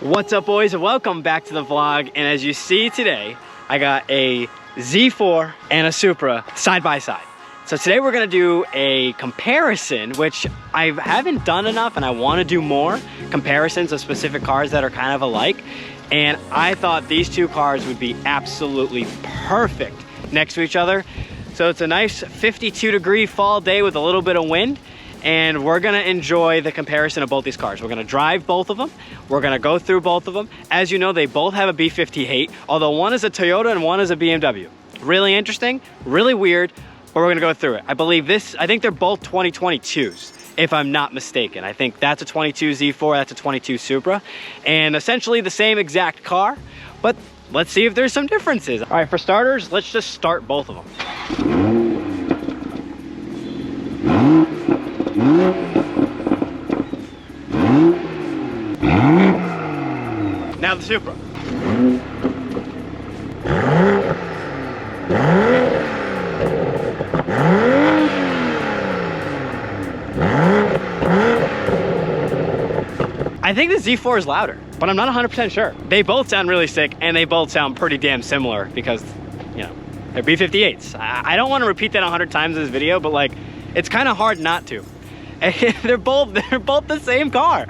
What's up, boys, and welcome back to the vlog. And as you see today, I got a Z4 and a Supra side by side. So today we're gonna do a comparison, which I haven't done enough and I wanna do more comparisons of specific cars that are kind of alike. And I thought these two cars would be absolutely perfect next to each other. So it's a nice 52-degree fall day with a little bit of wind. And we're gonna enjoy the comparison of both these cars. We're gonna drive both of them. We're gonna go through both of them. As you know, they both have a B58, although one is a Toyota and one is a BMW. Really interesting, really weird, but we're gonna go through it. I think they're both 2022s, if I'm not mistaken. I think that's a 22 Z4, that's a 22 Supra, and essentially the same exact car, but let's see if there's some differences. All right, for starters, let's just start both of them. Now the Supra. I think the Z4 is louder, but I'm not 100% sure. They both sound really sick and they both sound pretty damn similar because, you know, they're B58s. I don't want to repeat that 100 times in this video, but like, it's kind of hard not to. They're both the same car.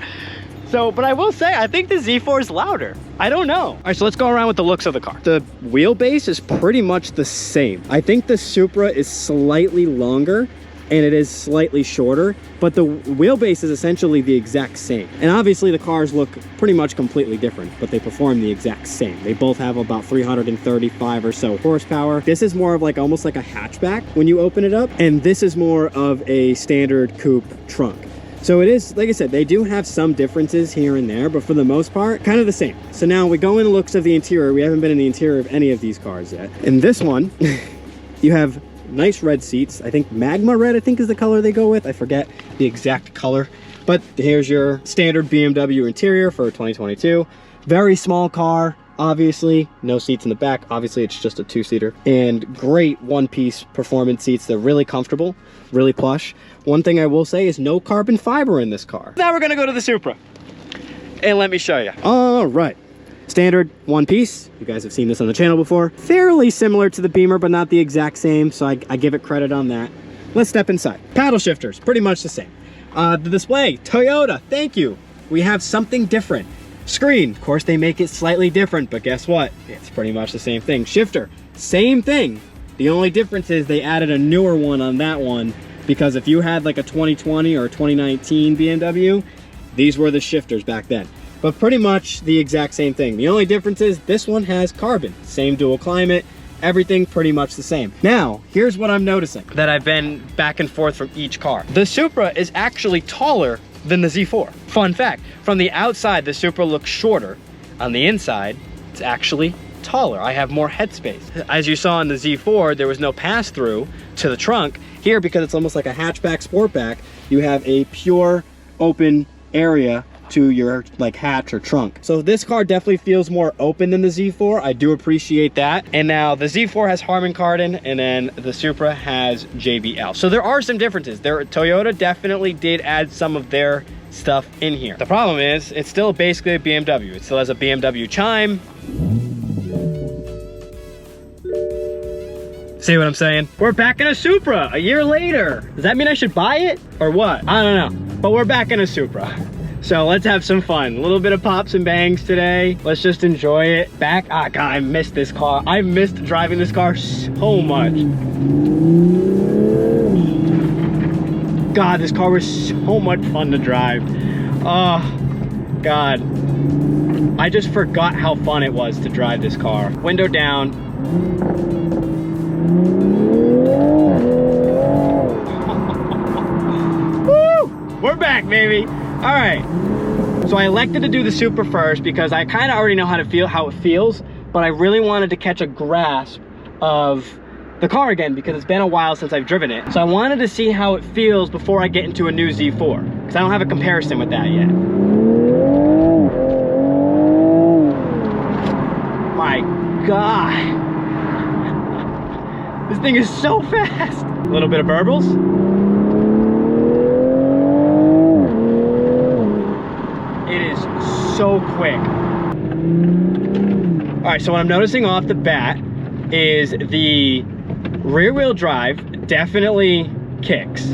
So, but I will say, I think the Z4 is louder. I don't know. All right, so let's go around with the looks of the car. The wheelbase is pretty much the same. I think the Supra is slightly longer and it is slightly shorter, but the wheelbase is essentially the exact same. And obviously the cars look pretty much completely different, but they perform the exact same. They both have about 335 or so horsepower. This is more of like almost like a hatchback when you open it up, and this is more of a standard coupe trunk. So it is, like I said, they do have some differences here and there, but for the most part, kind of the same. So now we go into looks of the interior. We haven't been in the interior of any of these cars yet. In this one, you have nice red seats. I think magma red, I think, is the color they go with. I forget the exact color, but here's your standard BMW interior for 2022. Very small car, obviously. No seats in the back. Obviously, it's just a two-seater. And great one-piece performance seats. They're really comfortable, really plush. One thing I will say is no carbon fiber in this car. Now we're gonna go to the Supra, and let me show you. All right. Standard one piece. You guys have seen this on the channel before. Fairly similar to the Beamer, but not the exact same, so I give it credit on that. Let's step inside. Paddle shifters, pretty much the same. The display, Toyota, thank you. We have something different. Screen, of course they make it slightly different, but guess what? It's pretty much the same thing. Shifter, same thing. The only difference is they added a newer one on that one, because if you had like a 2020 or 2019 BMW, these were the shifters back then. But pretty much the exact same thing. The only difference is this one has carbon. Same dual climate, everything pretty much the same. Now, here's what I'm noticing that I've been back and forth from each car. The Supra is actually taller than the Z4. Fun fact, from the outside, the Supra looks shorter. On the inside, it's actually taller. I have more headspace. As you saw in the Z4, there was no pass-through to the trunk. Here, because it's almost like a hatchback, sportback, you have a pure open area to your like hatch or trunk. So this car definitely feels more open than the Z4. I do appreciate that. And now the Z4 has Harman Kardon, and then the Supra has JBL. So there are some differences. Toyota definitely did add some of their stuff in here. The problem is it's still basically a BMW. It still has a BMW chime. See what I'm saying? We're back in a Supra a year later. Does that mean I should buy it or what? I don't know, but we're back in a Supra. So let's have some fun. A little bit of pops and bangs today. Let's just enjoy it. Back, God, I missed this car. I missed driving this car so much. God, this car was so much fun to drive. Oh, God. I just forgot how fun it was to drive this car. Window down. Woo! We're back, baby. All right, so I elected to do the Supra first because I kind of already know how it feels, but I really wanted to catch a grasp of the car again because it's been a while since I've driven it. So I wanted to see how it feels before I get into a new Z4 because I don't have a comparison with that yet. My God. This thing is so fast. A little bit of burbles. It is so quick. All right, so what I'm noticing off the bat is the rear wheel drive definitely kicks.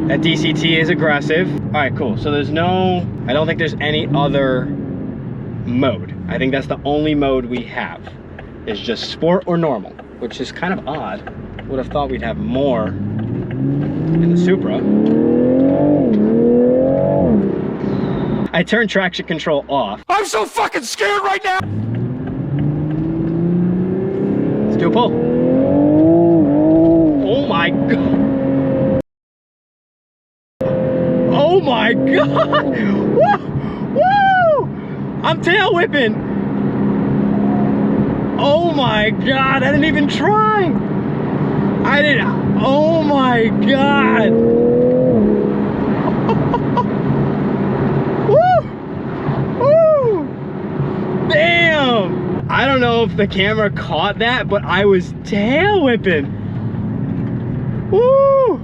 That DCT is aggressive. All right, cool. So there's no, I don't think there's any other mode. I think that's the only mode we have. Is just sport or normal, which is kind of odd. Would have thought we'd have more in the Supra. I turned traction control off. I'm so fucking scared right now! Let's do a pull. Oh my God. Oh my God. Woo! Woo! I'm tail whipping. Oh my God, I didn't even try. I didn't, oh my God. Woo! Woo! Damn! I don't know if the camera caught that, but I was tail whipping. Woo!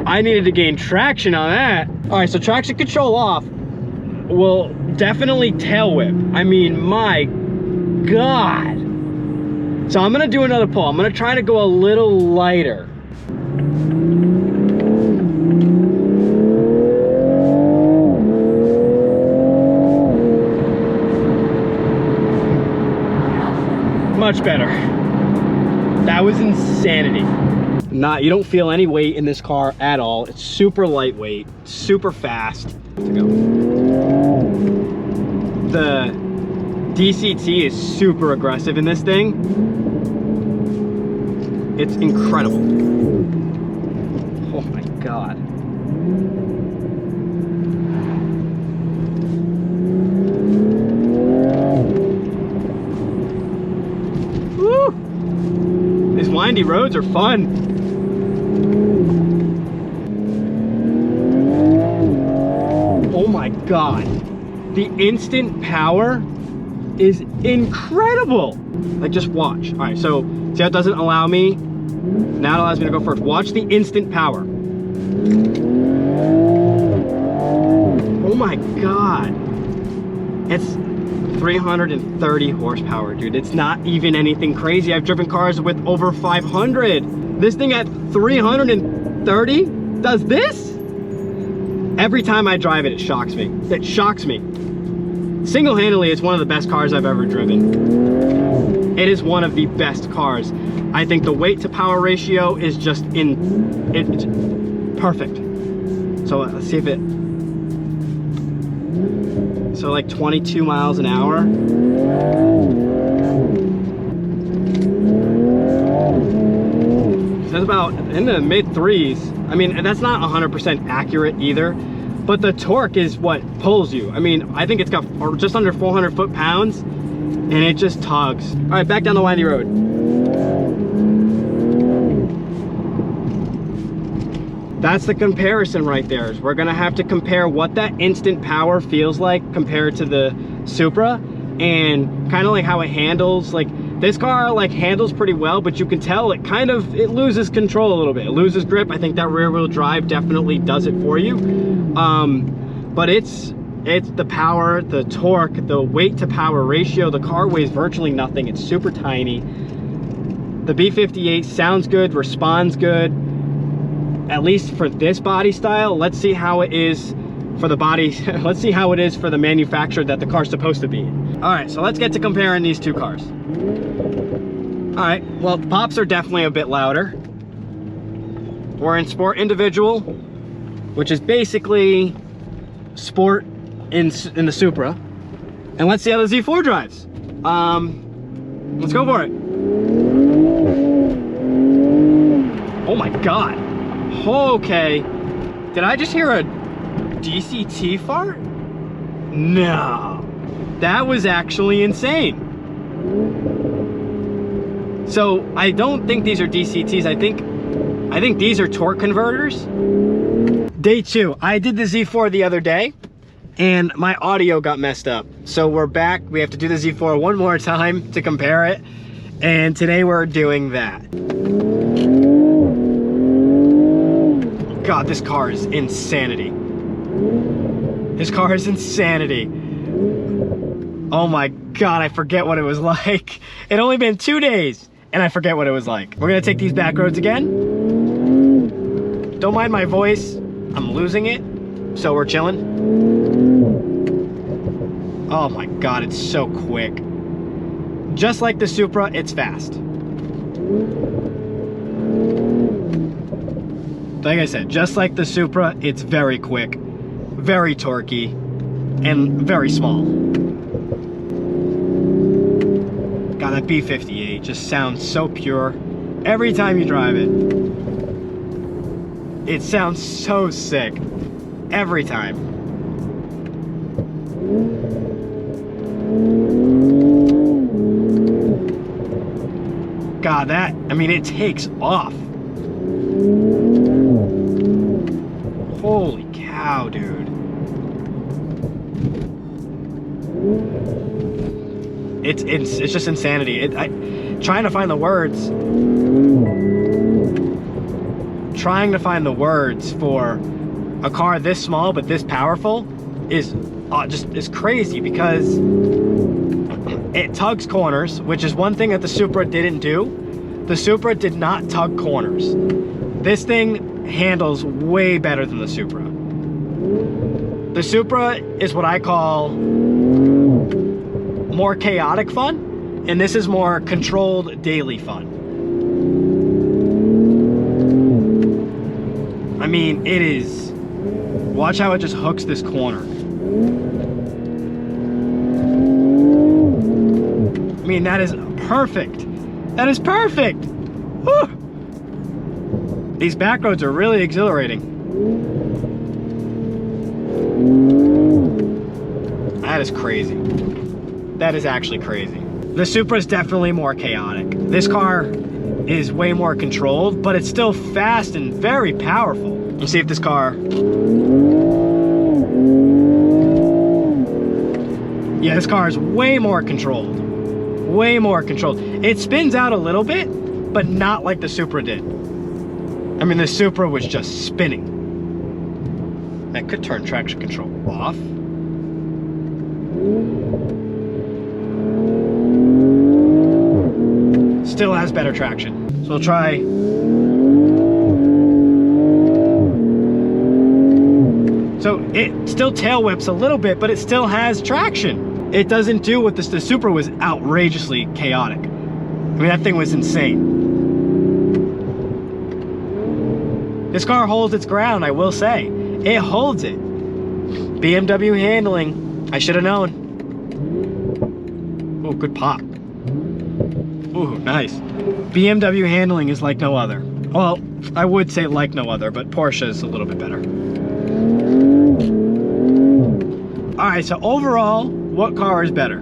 I needed to gain traction on that. All right, so traction control off will definitely tail whip. I mean, my God. So I'm gonna do another pull. I'm gonna try to go a little lighter. Much better. That was insanity. You don't feel any weight in this car at all. It's super lightweight, super fast to go. The DCT is super aggressive in this thing. It's incredible. Oh my God. Woo! These windy roads are fun. Oh my God. The instant power is incredible. Like, just watch. All right, so see how it doesn't allow me? Now it allows me to go first. Watch the instant power. Oh my God. It's 330 horsepower, dude. It's not even anything crazy. I've driven cars with over 500. This thing at 330 does this? Every time I drive it, it shocks me. It shocks me. Single-handedly, it's one of the best cars I've ever driven. It is one of the best cars. I think the weight to power ratio is just it's perfect. So let's see if it, so like 22 miles an hour. That's about in the mid threes. I mean, that's not 100% accurate either, but the torque is what pulls you. I mean, I think it's got just under 400 foot-pounds, and it just tugs. All right, back down the windy road. That's the comparison right there. We're gonna have to compare what that instant power feels like compared to the Supra, and kind of like how it handles. Like, this car like handles pretty well, but you can tell it kind of, it loses control a little bit. It loses grip. I think that rear wheel drive definitely does it for you. But it's the power, the torque, the weight to power ratio. The car weighs virtually nothing. It's super tiny. The B58 sounds good, responds good, at least for this body style. Let's see how it is for the body. Let's see how it is for the manufacturer that the car's supposed to be. All right, so let's get to comparing these two cars. All right, well, the pops are definitely a bit louder. We're in Sport Individual, which is basically sport in the Supra. And let's see how the Z4 drives. Let's go for it. Oh my God. Okay. Did I just hear a DCT fart? No. That was actually insane. So I don't think these are DCTs. I think these are torque converters. Day two. I did the Z4 the other day and my audio got messed up. So we're back. We have to do the Z4 one more time to compare it. And today we're doing that. God, this car is insanity. This car is insanity. Oh my God, I forget what it was like. It only been 2 days and I forget what it was like. We're gonna take these back roads again. Don't mind my voice. I'm losing it, so we're chilling. Oh my God, it's so quick. Just like the Supra, it's fast. Like I said, just like the Supra, it's very quick, very torquey, and very small. God, that B58 just sounds so pure every time you drive it. It sounds so sick every time. God, that, I mean, it takes off. Holy cow, dude. It's just insanity. Trying to find the words. Trying to find the words for a car this small but this powerful is crazy, because it tugs corners, which is one thing that the Supra didn't do. The Supra did not tug corners. This thing handles way better than the Supra. The Supra is what I call more chaotic fun, and this is more controlled daily fun. I mean, it is. Watch how it just hooks this corner. I mean, that is perfect. That is perfect. Whew. These back roads are really exhilarating. That is crazy. That is actually crazy. The Supra is definitely more chaotic. This car is way more controlled, but it's still fast and very powerful. Let's see if this car... Yeah, this car is way more controlled. Way more controlled. It spins out a little bit, but not like the Supra did. I mean, the Supra was just spinning. I could turn traction control off. Still has better traction. So we'll try. So it still tail whips a little bit, but it still has traction. It doesn't do what the Supra was outrageously chaotic. I mean, that thing was insane. This car holds its ground, I will say. It holds it. BMW handling, I should have known. Oh, good pop. Ooh, nice. BMW handling is like no other. Well, I would say like no other, but Porsche is a little bit better. All right, so overall, what car is better?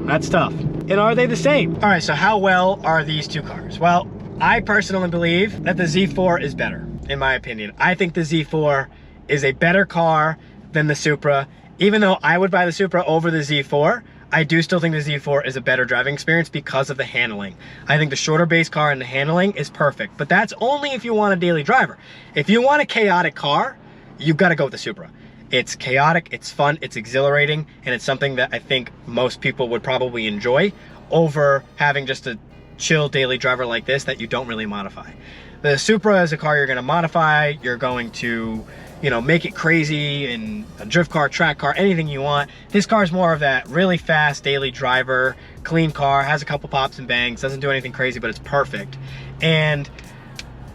That's tough. And are they the same? All right, so how well are these two cars? Well, I personally believe that the Z4 is better, in my opinion. I think the Z4 is a better car than the Supra. Even though I would buy the Supra over the Z4, I do still think the Z4 is a better driving experience because of the handling. I think the shorter base car and the handling is perfect, but that's only if you want a daily driver. If you want a chaotic car, you've got to go with the Supra. It's chaotic, it's fun, it's exhilarating, and it's something that I think most people would probably enjoy over having just a chill daily driver like this that you don't really modify. The Supra is a car you're going to modify, you're going to, you know, make it crazy in a drift car, track car, anything you want. This car is more of that really fast daily driver, clean car, has a couple pops and bangs, doesn't do anything crazy, but it's perfect. And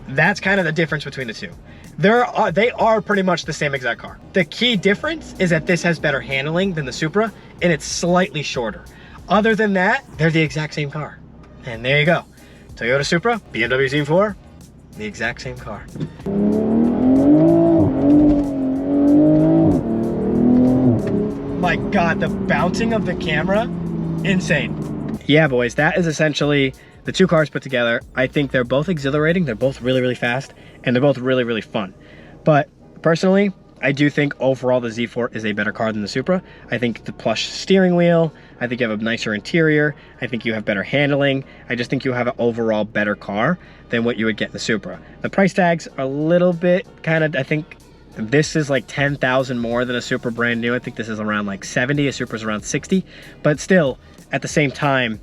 that's kind of the difference between the two. They are pretty much the same exact car. The key difference is that this has better handling than the Supra, and it's slightly shorter. Other than that, they're the exact same car. And there you go. Toyota Supra, BMW Z4, the exact same car. My God, the bouncing of the camera, insane. Yeah, boys, that is essentially the two cars put together. I think they're both exhilarating, they're both really, really fast, and they're both really, really fun. But personally, I do think overall the Z4 is a better car than the Supra. I think the plush steering wheel, I think you have a nicer interior, I think you have better handling, I just think you have an overall better car than what you would get in the Supra. The price tags are a little bit kind of, I think this is like 10,000 more than a Supra brand new. I think this is around like 70, a Supra's around 60, but still, at the same time,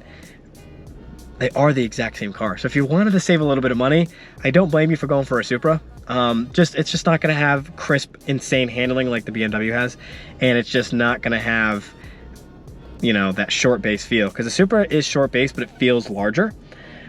they are the exact same car. So if you wanted to save a little bit of money, I don't blame you for going for a Supra. It's just not gonna have crisp, insane handling like the BMW has, and it's just not gonna have, you know, that short base feel, because the Supra is short base, but it feels larger,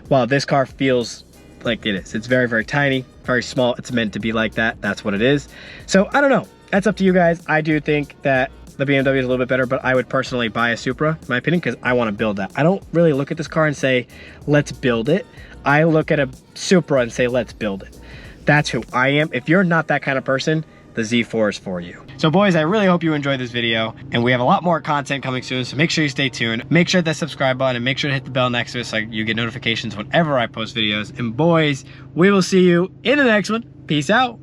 while this car feels like it is. It's very, very tiny, very small. It's meant to be like that. That's what it is. So I don't know. That's up to you guys. I do think that the BMW is a little bit better, but I would personally buy a Supra, in my opinion, because I want to build that. I don't really look at this car and say, let's build it. I look at a Supra and say, let's build it. That's who I am. If you're not that kind of person, the Z4 is for you. So boys, I really hope you enjoyed this video, and we have a lot more content coming soon, so make sure you stay tuned. Make sure to hit that subscribe button and make sure to hit the bell next to it so you get notifications whenever I post videos. And boys, we will see you in the next one. Peace out.